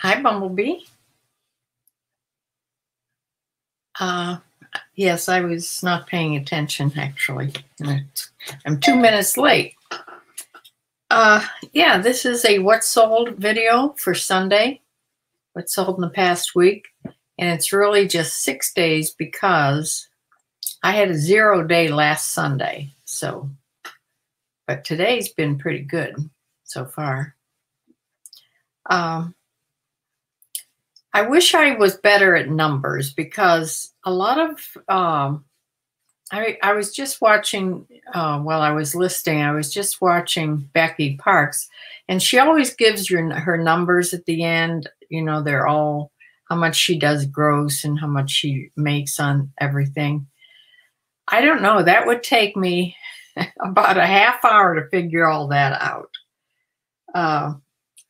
Hi, Bumblebee. Yes, I was not paying attention, actually. I'm 2 minutes late. Yeah, this is a what sold video for Sunday, what sold in the past week. And it's really just 6 days because I had a 0 day last Sunday. So, but today's been pretty good so far. I wish I was better at numbers because a lot of, I was just watching, while I was listing, I was just watching Becky Parks, and she always gives her numbers at the end. You know, they're all how much she does gross and how much she makes on everything. I don't know. That would take me about a half hour to figure all that out.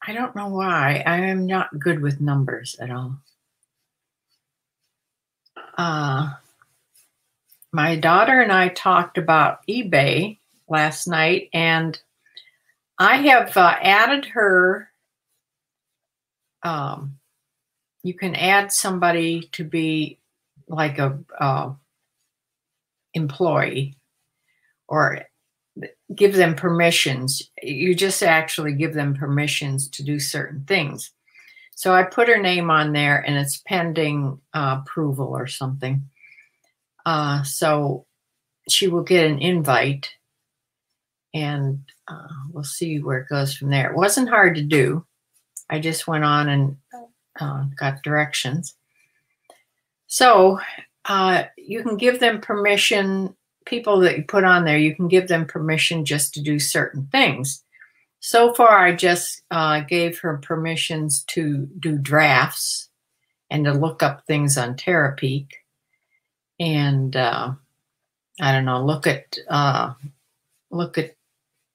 I don't know why. I am not good with numbers at all. My daughter and I talked about eBay last night, and I have added her. You can add somebody to be like a employee or give them permissions. You just actually give them permissions to do certain things. So I put her name on there, and it's pending approval or something. So she will get an invite, and we'll see where it goes from there. It wasn't hard to do. I just went on and got directions. So you can give them permission. People that you put on there, you can give them permission just to do certain things. So far, I just gave her permissions to do drafts and to look up things on Terapeak. And I don't know, look at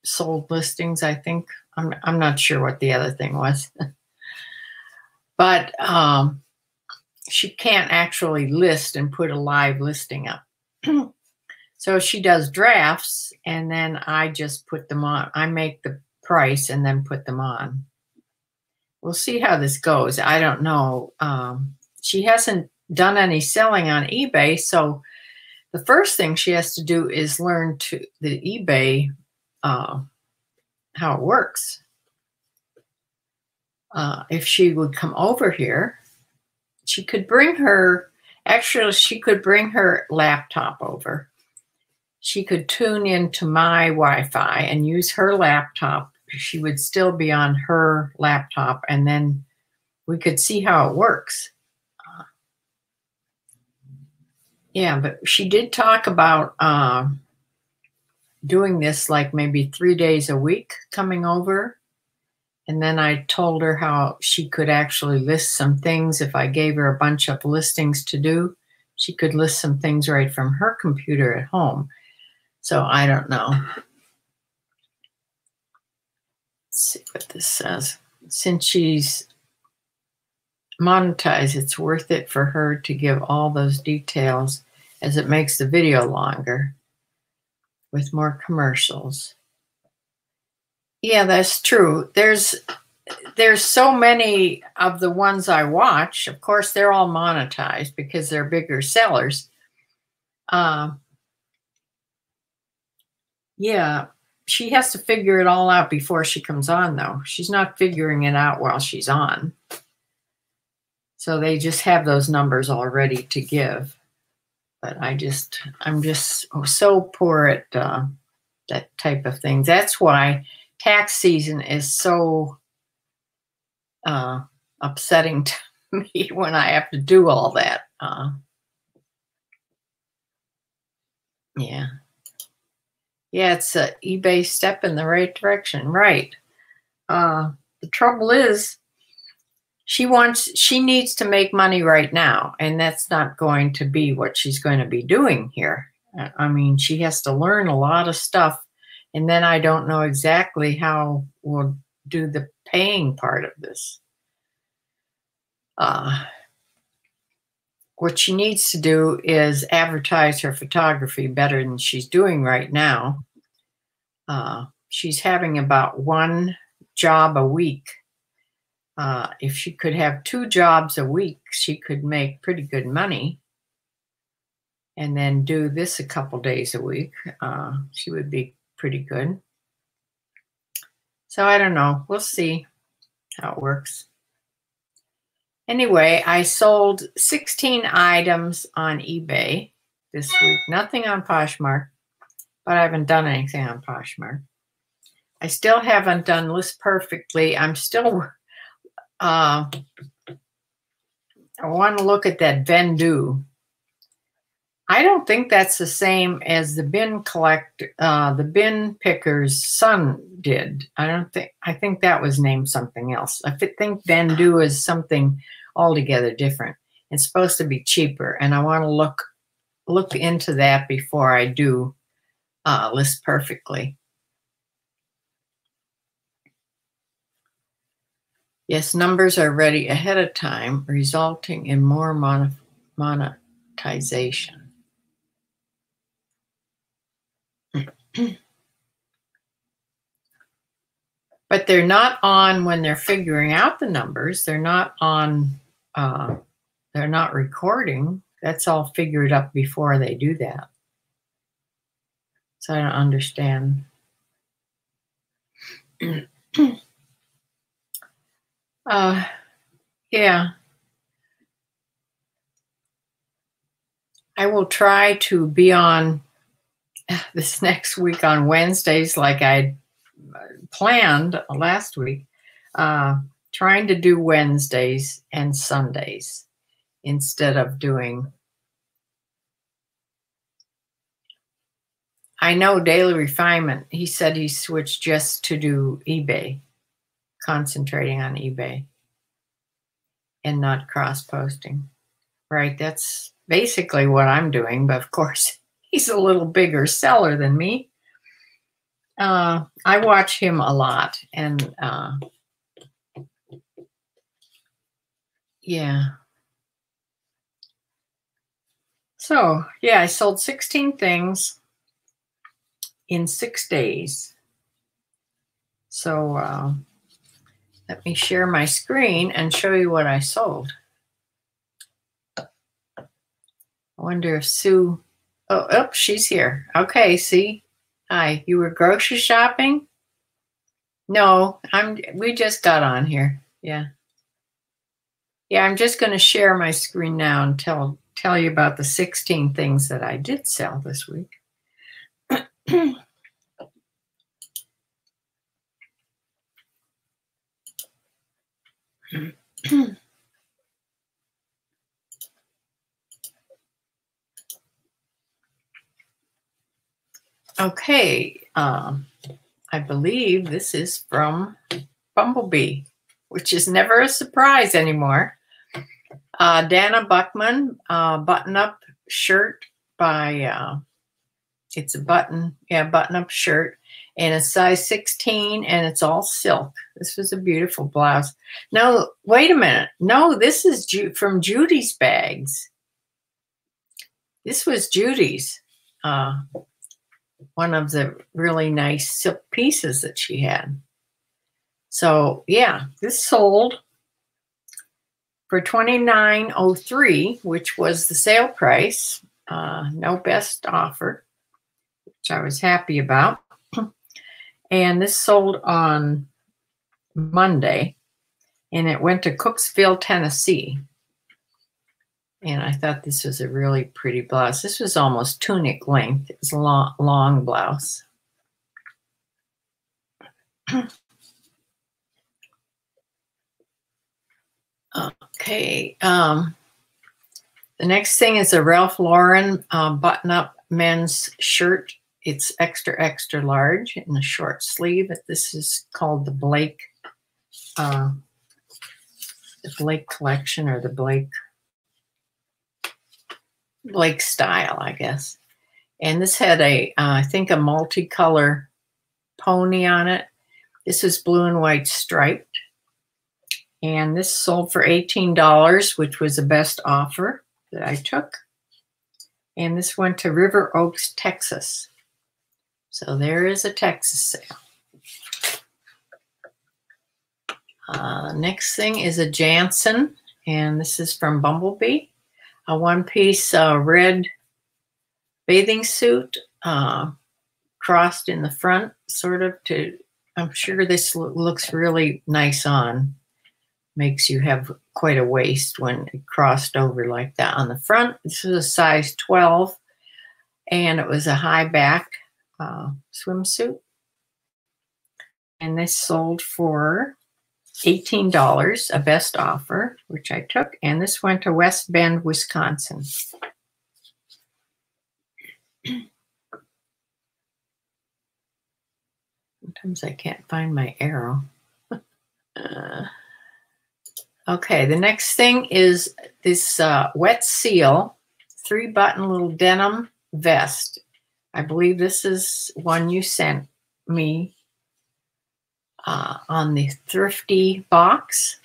sold listings, I think. I'm not sure what the other thing was. But she can't actually list and put a live listing up. So she does drafts, and then I just put them on. I make the price and then put them on. We'll see how this goes. I don't know. She hasn't done any selling on eBay, so the first thing she has to do is learn the eBay, how it works. If she would come over here, she could bring her, actually she could bring her laptop over. She could tune into my Wi-Fi and use her laptop. She would still be on her laptop, and then we could see how it works. Yeah, but she did talk about doing this like maybe 3 days a week, coming over. And then I told her how she could actually list some things. If I gave her a bunch of listings to do, she could list some things right from her computer at home. So I don't know. Let's see what this says. Since she's monetized, it's worth it for her to give all those details, as it makes the video longer with more commercials. Yeah, that's true. There's so many of the ones I watch. Of course, they're all monetized because they're bigger sellers. Yeah, she has to figure it all out before she comes on, though. She's not figuring it out while she's on. So they just have those numbers all ready to give. But I'm just so poor at that type of thing. That's why tax season is so upsetting to me when I have to do all that. Yeah. Yeah, it's an eBay step in the right direction. Right. The trouble is she needs to make money right now, and that's not going to be what she's going to be doing here. I mean, she has to learn a lot of stuff, and then I don't know exactly how we'll do the paying part of this. What she needs to do is advertise her photography better than she's doing right now. She's having about one job a week if she could have 2 jobs a week, she could make pretty good money. And then do this a couple days a week. She would be pretty good. So I don't know. We'll see how it works. Anyway, I sold 16 items on eBay this week. Nothing on Poshmark, but I haven't done anything on Poshmark. I still haven't done List Perfectly. I'm still, I want to look at that Vendu. I don't think that's the same as the bin picker's son did. I think that was named something else. I think Vendu is something altogether different. It's supposed to be cheaper, and I want to look into that before I do List Perfectly. Yes, numbers are ready ahead of time, resulting in more monetization. But they're not on when they're figuring out the numbers. They're not on, they're not recording. That's all figured up before they do that. So I don't understand. Yeah. I will try to be on this next week on Wednesdays like I planned last week, trying to do Wednesdays and Sundays instead of doing. I know Daily Refinement, he said he switched just to do eBay, concentrating on eBay and not cross-posting. Right, that's basically what I'm doing, but of course he's a little bigger seller than me. I watch him a lot, and yeah. So, yeah, I sold 16 things in 6 days. So, let me share my screen and show you what I sold. I wonder if Sue, oh, she's here. Okay, see? Hi, you were grocery shopping? No, we just got on here. Yeah. Yeah, I'm just going to share my screen now and tell you about the 16 things that I did sell this week. Okay, I believe this is from Bumblebee, which is never a surprise anymore. Dana Buckman, button-up shirt by, it's a button-up shirt, and it's size 16, and it's all silk. This was a beautiful blouse. No, wait a minute. No, this is from Judy's bags. This was Judy's, one of the really nice silk pieces that she had. So, yeah, this sold for $29.03, which was the sale price. No best offer, which I was happy about. And this sold on Monday, and it went to Cooksville, Tennessee. And I thought this was a really pretty blouse. This was almost tunic length. It was a long blouse. Okay. The next thing is a Ralph Lauren button-up men's shirt. It's extra, extra large in a short sleeve. This is called the Blake collection, or the Blake style, I guess. And this had I think a multicolor pony on it. This is blue and white striped. And this sold for $18, which was the best offer that I took. And this went to River Oaks, Texas. So there is a Texas sale. Next thing is a Jansen, and this is from Bumblebee. A one-piece red bathing suit, crossed in the front, sort of to, I'm sure this looks really nice on. Makes you have quite a waist when it crossed over like that on the front. This is a size 12, and it was a high back swimsuit. And this sold for $18, a best offer, which I took, and this went to West Bend, Wisconsin. Sometimes I can't find my arrow. Okay, the next thing is this Wet Seal 3-button little denim vest. I believe this is one you sent me on the Thrifty box.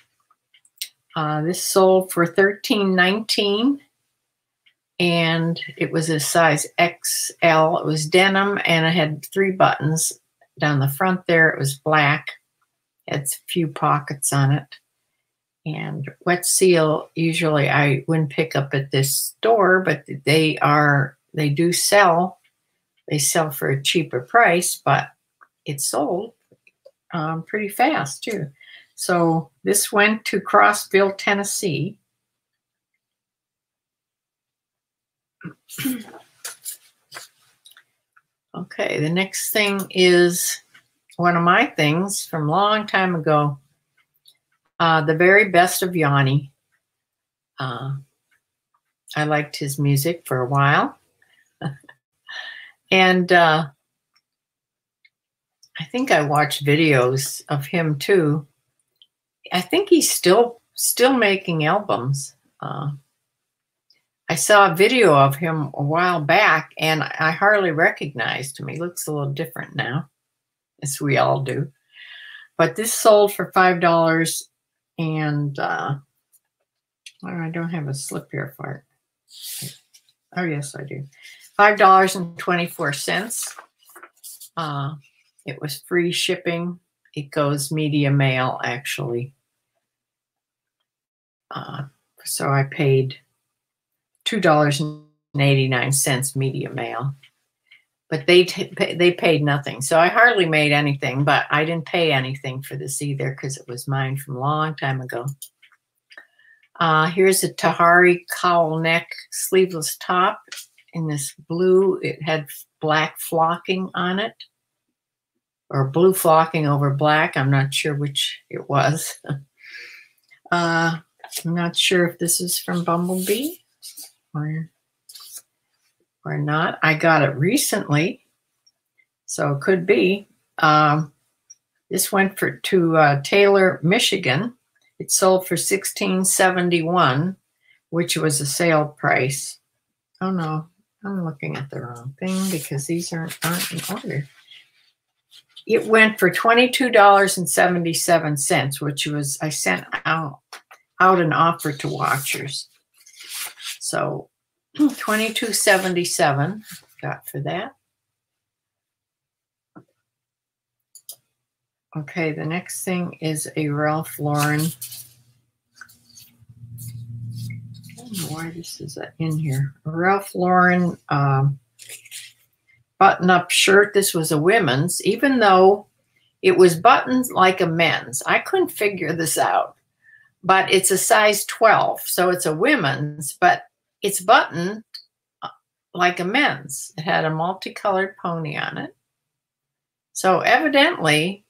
This sold for $13.19, and it was a size XL. It was denim, and it had 3 buttons down the front there. It was black, had a few pockets on it. And Wet Seal, usually I wouldn't pick up at this store, but they do sell. They sell for a cheaper price, but it sold pretty fast too. So this went to Crossville, Tennessee. Okay, the next thing is one of my things from a long time ago. The Very Best of Yanni. I liked his music for a while. And I think I watched videos of him too. I think he's still making albums. I saw a video of him a while back, and I hardly recognized him. He looks a little different now, as we all do. But this sold for $5, and I don't have a slip here for it. Oh, yes, I do. $5.24. It was free shipping. It goes media mail, actually. So I paid $2.89 media mail, but they paid nothing. So I hardly made anything, but I didn't pay anything for this either because it was mine from a long time ago. Here's a Tahari cowl neck sleeveless top in this blue. It had black flocking on it, or blue flocking over black. I'm not sure which it was. I'm not sure if this is from Bumblebee or not. I got it recently, so it could be. This went to Taylor, Michigan. It sold for $16.71, which was a sale price. Oh no, I'm looking at the wrong thing because these aren't in order. It went for $22.77, which was, I sent out an offer to watchers. So $22.77 got for that. Okay, the next thing is a Ralph Lauren. I don't know why this is in here. A Ralph Lauren button-up shirt. This was a women's, even though it was buttoned like a men's. I couldn't figure this out, but it's a size 12, so it's a women's, but it's buttoned like a men's. It had a multicolored pony on it. So evidently,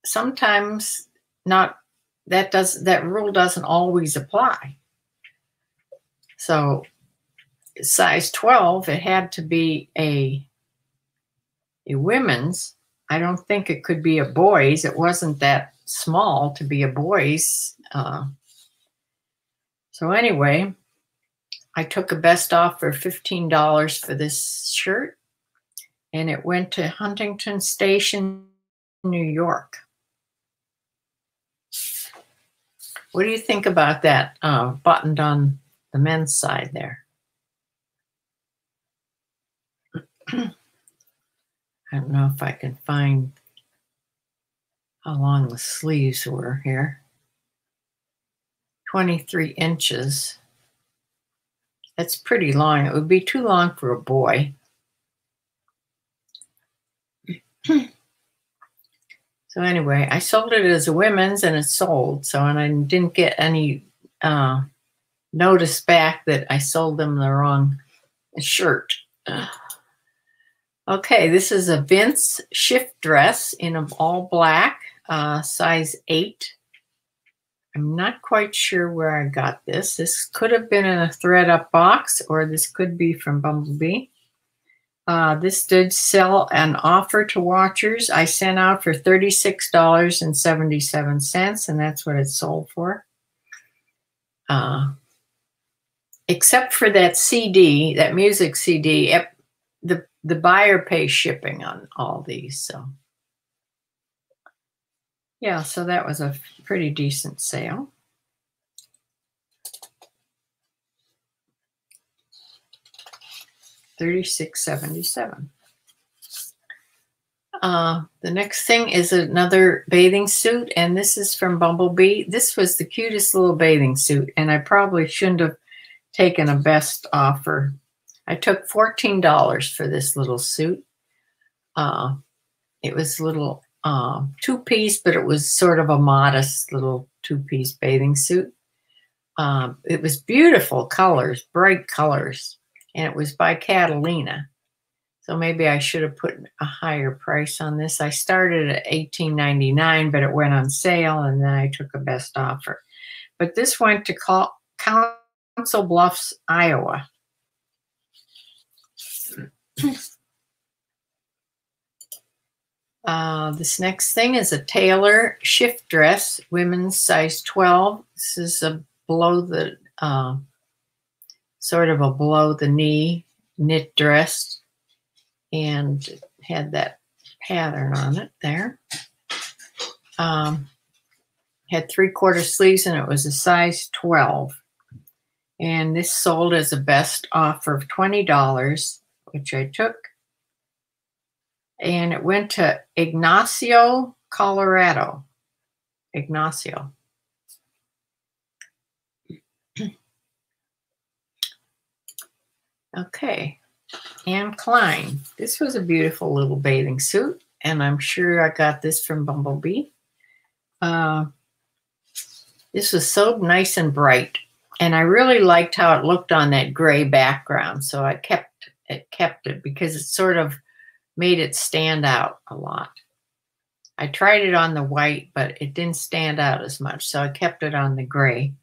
sometimes that rule doesn't always apply. So size 12, it had to be a women's. I don't think it could be a boy's. It wasn't that small to be a boy's. So anyway, I took a best offer of $15 for this shirt, and it went to Huntington Station, New York. What do you think about that buttoned on the men's side there? I don't know if I can find. how long the sleeves were here. 23 inches. That's pretty long. It would be too long for a boy. So anyway, I sold it as a women's and it sold. So, and I didn't get any notice back that I sold them the wrong shirt. Okay, this is a Vince shift dress in all black, size 8. I'm not quite sure where I got this. This could have been in a thread-up box, or this could be from Bumblebee. This did sell an offer to watchers. I sent out for $36.77, and that's what it sold for. Except for that CD, that music CD, the buyer pays shipping on all these. So yeah, so that was a pretty decent sale. $36.77. The next thing is another bathing suit, and this is from Bumblebee. This was the cutest little bathing suit, and I probably shouldn't have taken a best offer. I took $14 for this little suit. It was a little two-piece, but it was sort of a modest little two-piece bathing suit. It was beautiful colors, bright colors, and it was by Catalina. So maybe I should have put a higher price on this. I started at $18.99, but it went on sale, and then I took a best offer. But this went to Council Bluffs, Iowa. This next thing is a tailor shift dress, women's size 12. This is a below the, sort of a below the knee knit dress, and it had that pattern on it there. Had 3/4 sleeves, and it was a size 12. And this sold as a best offer of $20, which I took. And it went to Ignacio, Colorado. Ignacio. Okay. Anne Klein. This was a beautiful little bathing suit, and I'm sure I got this from Bumblebee. This was so nice and bright, and I really liked how it looked on that gray background, so I kept it because it sort of made it stand out a lot. I tried it on the white, but it didn't stand out as much, so I kept it on the gray.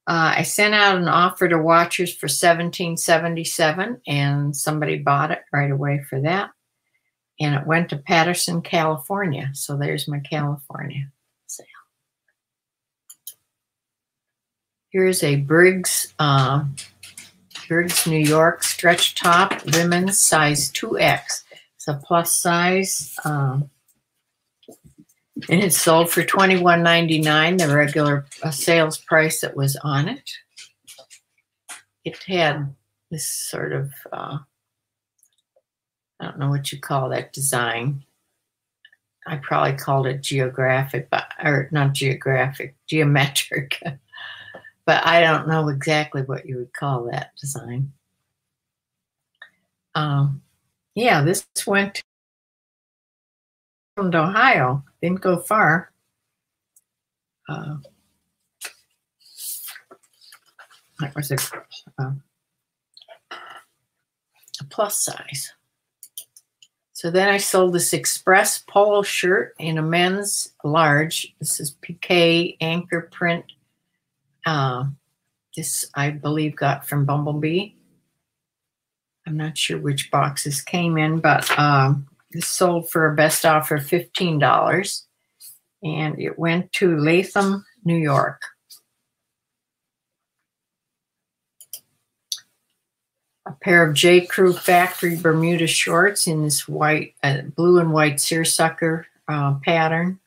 I sent out an offer to watchers for $17.77, and somebody bought it right away for that. And it went to Patterson, California. So there's my California sale. Here's a Briggs, New York stretch top, women's size 2X. It's a plus size. And it sold for $21.99, the regular sales price that was on it. It had this sort of, I don't know what you call that design. I probably called it geographic, or not geographic, geometric. But I don't know exactly what you would call that design. Yeah, this went from Ohio. Didn't go far. That was a plus size. So then I sold this express polo shirt in a men's large. This is piqué anchor print. This, I believe, got from Bumblebee. I'm not sure which box this came in, but this sold for a best offer of $15, and it went to Latham, New York. A pair of J. Crew factory Bermuda shorts in this white, blue and white seersucker pattern.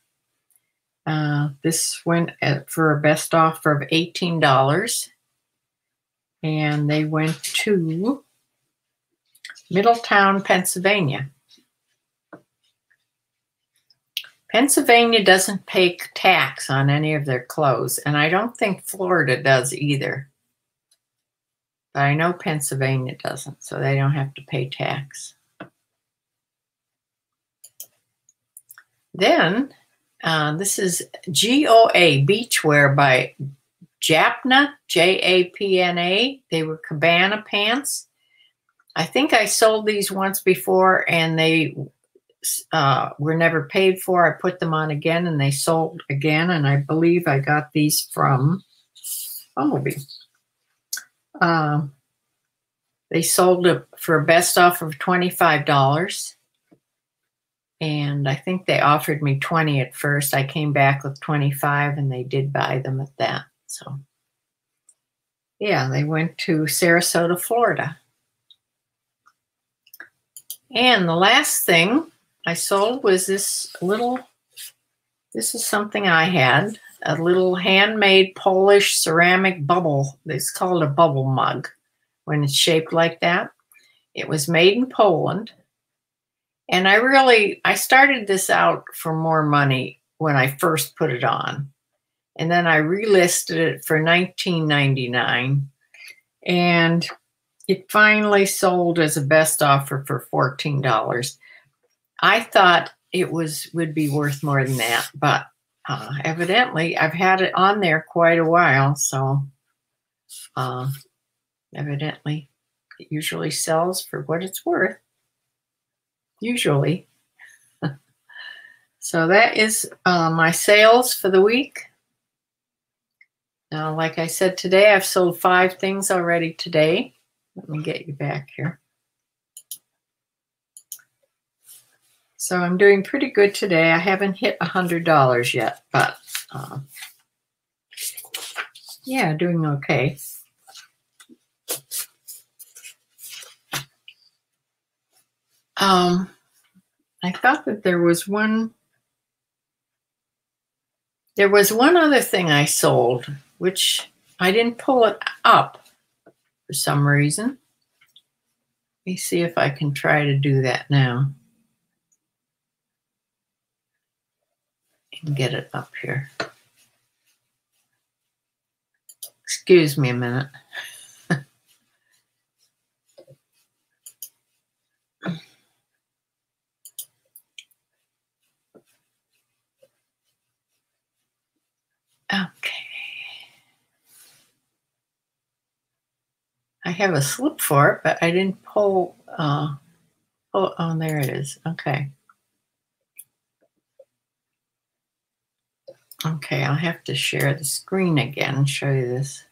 This went for a best offer of $18, and they went to Middletown, Pennsylvania. Pennsylvania doesn't pay tax on any of their clothes, and I don't think Florida does either. But I know Pennsylvania doesn't, so they don't have to pay tax. Then, this is GOA, Beachwear by Japna, Japna. They were cabana pants. I think I sold these once before, and they were never paid for. I put them on again, and they sold again, and I believe I got these from Bumblebee. They sold it for a best offer of $25. And I think they offered me 20 at first. I came back with 25, and they did buy them at that. So, yeah, they went to Sarasota, Florida. And the last thing I sold was this is something I had, a little handmade Polish ceramic bubble. It's called a bubble mug when it's shaped like that. It was made in Poland. And I started this out for more money when I first put it on. And then I relisted it for $19.99. And it finally sold as a best offer for $14. I thought it would be worth more than that. But evidently, I've had it on there quite a while. So evidently, it usually sells for what it's worth. Usually. So that is my sales for the week. Now, like I said today, I've sold 5 things already today. Let me get you back here. So I'm doing pretty good today. I haven't hit $100 yet, but yeah, doing okay. I thought that there was one other thing I sold, which I didn't pull it up for some reason. Let me see if I can try to do that now and get it up here. Excuse me a minute. Okay. I have a slip for it, but I didn't pull. Oh, there it is. Okay. Okay, I'll have to share the screen again and show you this.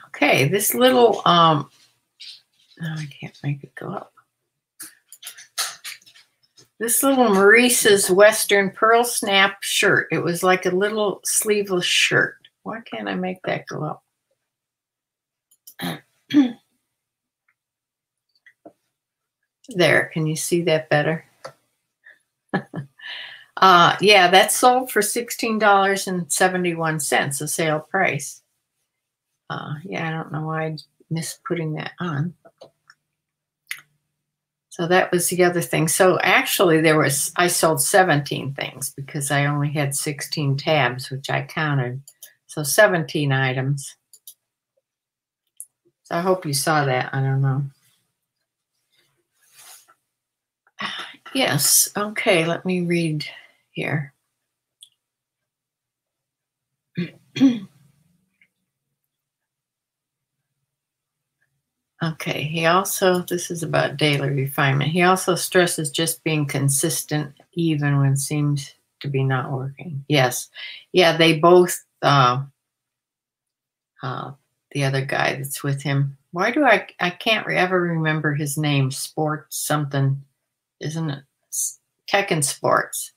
Okay, this little, oh, I can't make it go up. This little Maurice's Western Pearl Snap shirt. It was like a little sleeveless shirt. Why can't I make that go up? There, can you see that better? Yeah, that sold for $16.71, a sale price. Yeah, I don't know why I missed putting that on. So that was the other thing. So actually I sold 17 things because I only had 16 tabs, which I counted. So 17 items. So I hope you saw that. I don't know. Yes. Okay, let me read here. Okay, he also, this is about daily refinement. He also stresses just being consistent even when it seems to be not working. Yes. Yeah, they both, the other guy that's with him. Why do I can't ever remember his name, Sports something, isn't it? Tekken Sports.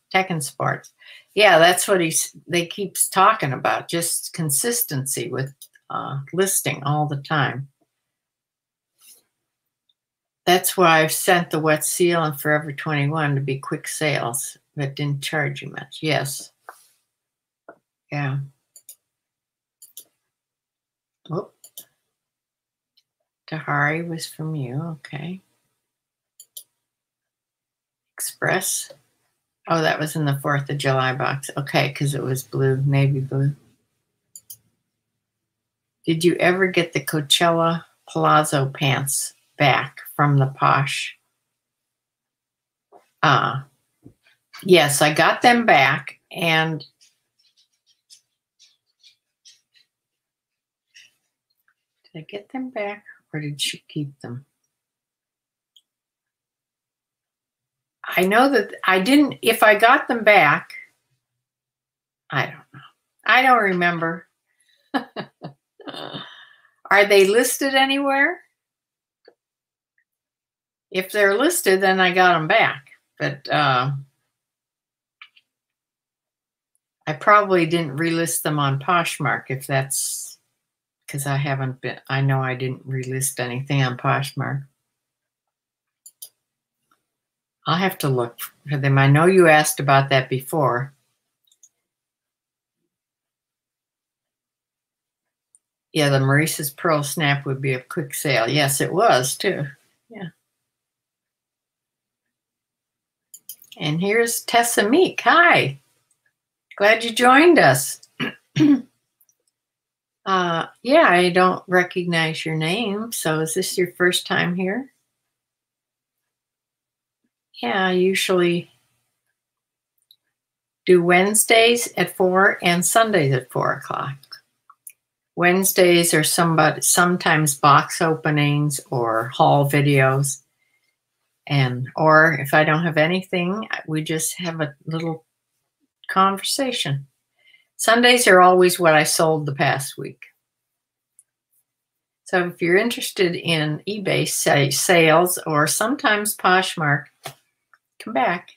Yeah, that's what they keeps talking about, just consistency with listing all the time. That's why I've sent the Wet Seal and Forever 21 to be quick sales that didn't charge you much. Yes. Tahari was from you. Okay. Express. Oh, that was in the 4th of July box. Okay, because it was blue, navy blue. Did you ever get the Coachella Palazzo pants back from the Posh? Yes, I got them back, and did I get them back or did she keep them? I know that I didn't, if I got them back, I don't know. I don't remember. Are they listed anywhere? If they're listed, then I got them back. But I probably didn't relist them on Poshmark, if that's because I haven't been, I know I didn't relist anything on Poshmark. I'll have to look for them. I know you asked about that before. Yeah, the Maurice's Pearl Snap would be a quick sale. Yes, it was too. Yeah. And here's Tessa Meek. Hi. Glad you joined us. Yeah, I don't recognize your name. So is this your first time here? Yeah, I usually do Wednesdays at 4 and Sundays at 4 o'clock. Wednesdays are sometimes box openings or haul videos. Or if I don't have anything, we just have a little conversation. Sundays are always what I sold the past week. So if you're interested in eBay sales or sometimes Poshmark, come back.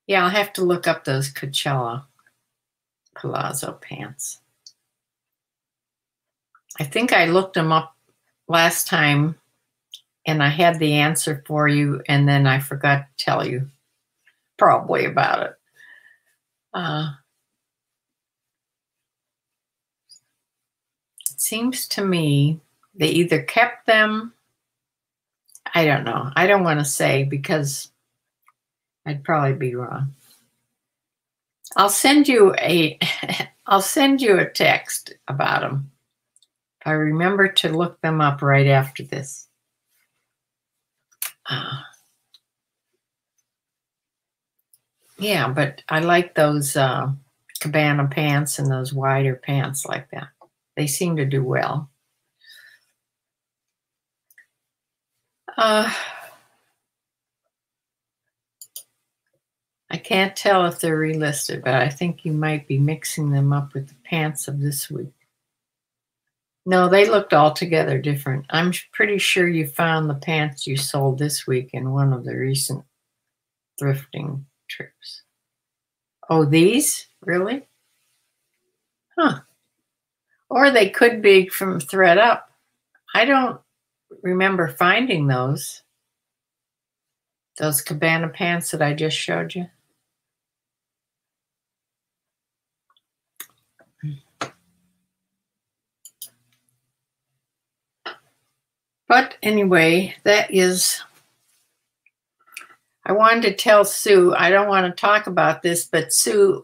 Yeah, I'll have to look up those Coachella Palazzo pants. I think I looked them up last time and I had the answer for you, and then I forgot to tell you probably about it. It seems to me they either kept them, I don't know. I don't want to say because I'd probably be wrong. I'll send you a text about them. If I remember to look them up right after this. Yeah, but I like those cabana pants and those wider pants like that. They seem to do well. I can't tell if they're relisted, but I think you might be mixing them up with the pants of this week. No, they looked altogether different. I'm pretty sure you found the pants you sold this week in one of the recent thrifting trips. Oh, these? Really? Huh. Or they could be from Thread Up. I don't remember finding those cabana pants that I just showed you. But anyway, that is, I wanted to tell Sue, I don't want to talk about this, but Sue,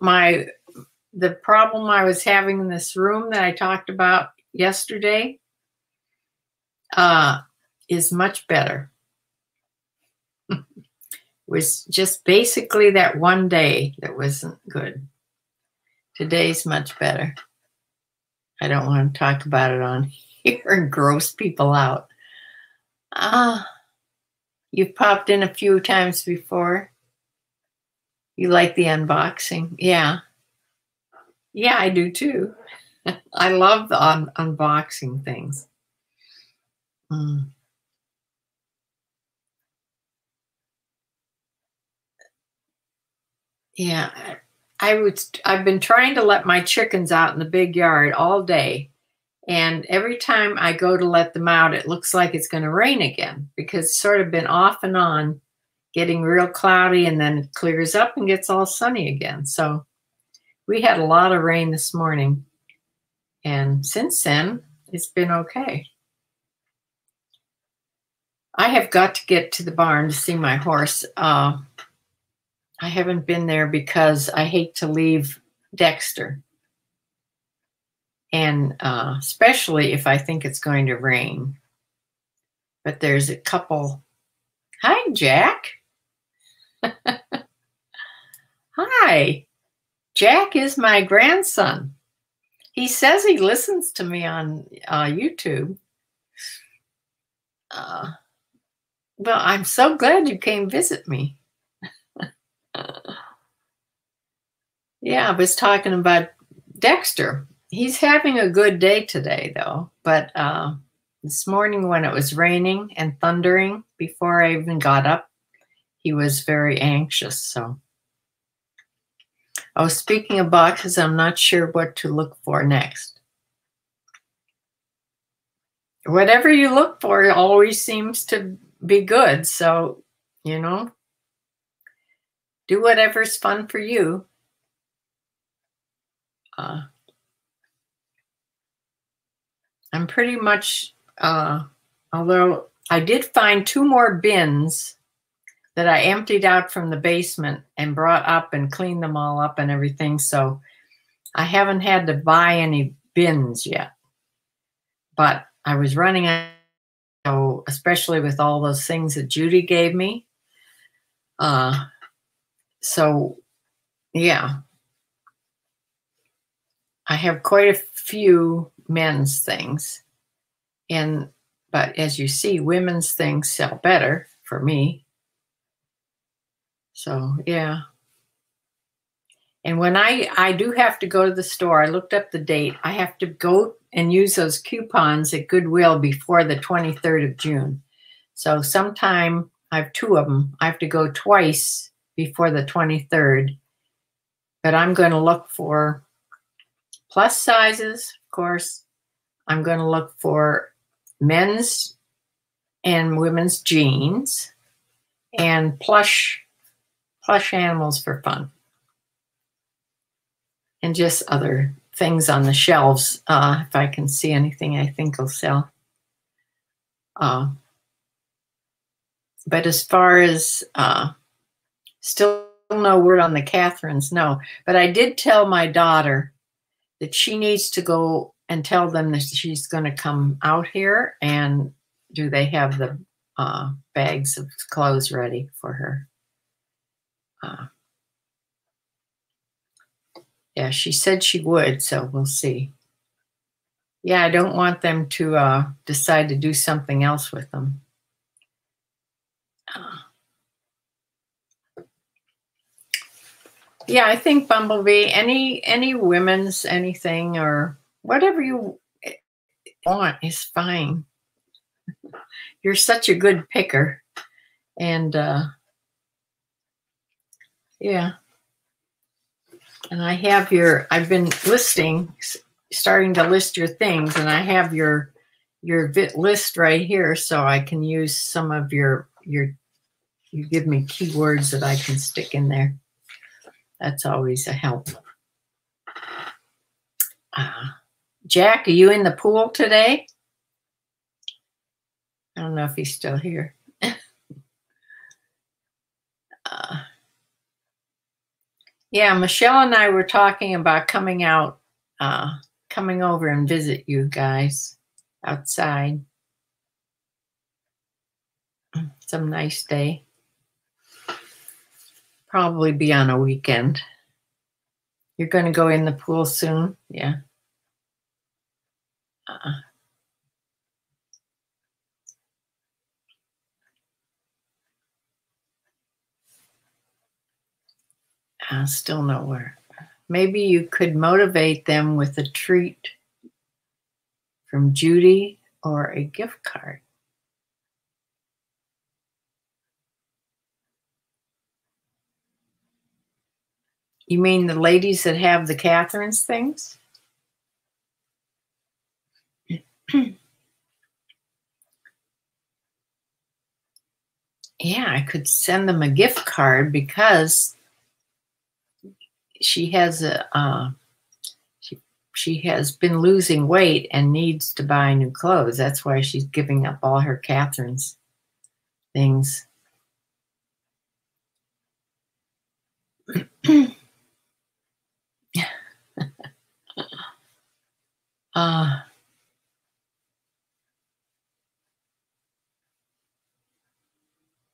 the problem I was having in this room that I talked about yesterday is much better. It was just basically that one day that wasn't good. Today's much better. I don't want to talk about it on here and gross people out. You've popped in a few times before. You like the unboxing? Yeah. Yeah, I do too. I love the unboxing things. Yeah, I've been trying to let my chickens out in the big yard all day. And every time I go to let them out, it looks like it's going to rain again because it's sort of been off and on, getting real cloudy, and then it clears up and gets all sunny again. So we had a lot of rain this morning. And since then, it's been okay. I have got to get to the barn to see my horse. I haven't been there because I hate to leave Dexter. And especially if I think it's going to rain. But there's a couple. Hi, Jack. Hi. Jack is my grandson. He says he listens to me on YouTube. Well, I'm so glad you came visit me. Yeah, I was talking about Dexter. He's having a good day today, though. But this morning when it was raining and thundering, before I even got up, he was very anxious. So, oh, speaking of boxes, I'm not sure what to look for next. Whatever you look for always seems to be good. So, you know, do whatever's fun for you. I'm pretty much, although I did find 2 more bins that I emptied out from the basement and brought up and cleaned them all up and everything. So I haven't had to buy any bins yet. But I was running out, so especially with all those things that Judy gave me. So, yeah. I have quite a few men's things. But as you see, women's things sell better for me. So, yeah. And when I do have to go to the store, I looked up the date. I have to go and use those coupons at Goodwill before the 23rd of June. So sometime, I have 2 of them. I have to go twice before the 23rd. But I'm going to look for plus sizes, of course. I'm going to look for men's and women's jeans and plush animals for fun. And just other things on the shelves. If I can see anything I think will sell. But as far as still no word on the Catherines, no. But I did tell my daughter that she needs to go and tell them that she's going to come out here, and do they have the bags of clothes ready for her. Yeah, she said she would, so we'll see. Yeah, I don't want them to decide to do something else with them. Yeah, I think Bumblebee, any women's anything or whatever you want is fine. You're such a good picker. And yeah. And I have I've been starting to list your things, and I have your list right here, so I can use some of you give me keywords that I can stick in there. That's always a help. Jack, are you in the pool today? I don't know if he's still here. Yeah, Michelle and I were talking about coming out, coming over and visit you guys outside. Some nice day. Probably be on a weekend. You're going to go in the pool soon? Yeah. Still nowhere. Maybe you could motivate them with a treat from Judy or a gift card. You mean the ladies that have the Catherine's things? Yeah, I could send them a gift card because she has she has been losing weight and needs to buy new clothes. That's why she's giving up all her Catherine's things.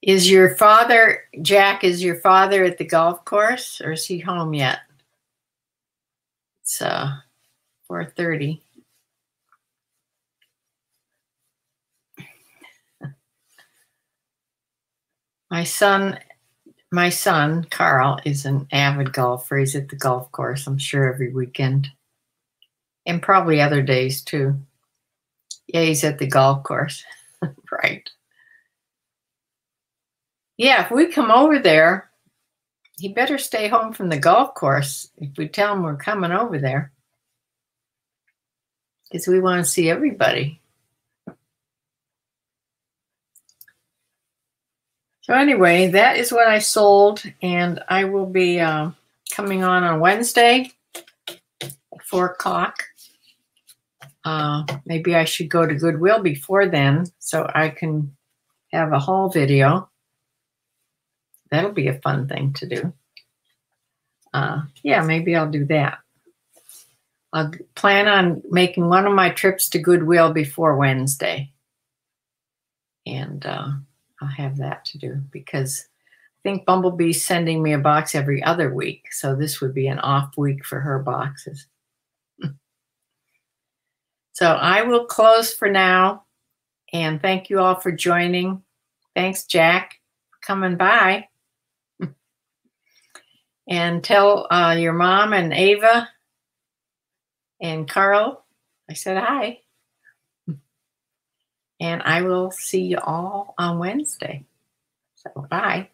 Is your father, Jack, is your father at the golf course, or is he home yet? It's 4:30. My son, Carl, is an avid golfer. He's at the golf course, I'm sure, every weekend. And probably other days, too. Yeah, he's at the golf course. Right. Yeah, if we come over there, he better stay home from the golf course if we tell him we're coming over there. Because we want to see everybody. So anyway, that is what I sold, and I will be coming on Wednesday at 4 o'clock. Maybe I should go to Goodwill before then so I can have a haul video. That'll be a fun thing to do. Yeah, maybe I'll do that. I'll plan on making one of my trips to Goodwill before Wednesday. And I'll have that to do because I think Bumblebee's sending me a box every other week. So this would be an off week for her boxes. So I will close for now. And thank you all for joining. Thanks, Jack, for coming by. And tell your mom and Ava and Carl I said hi. And I will see you all on Wednesday. So bye.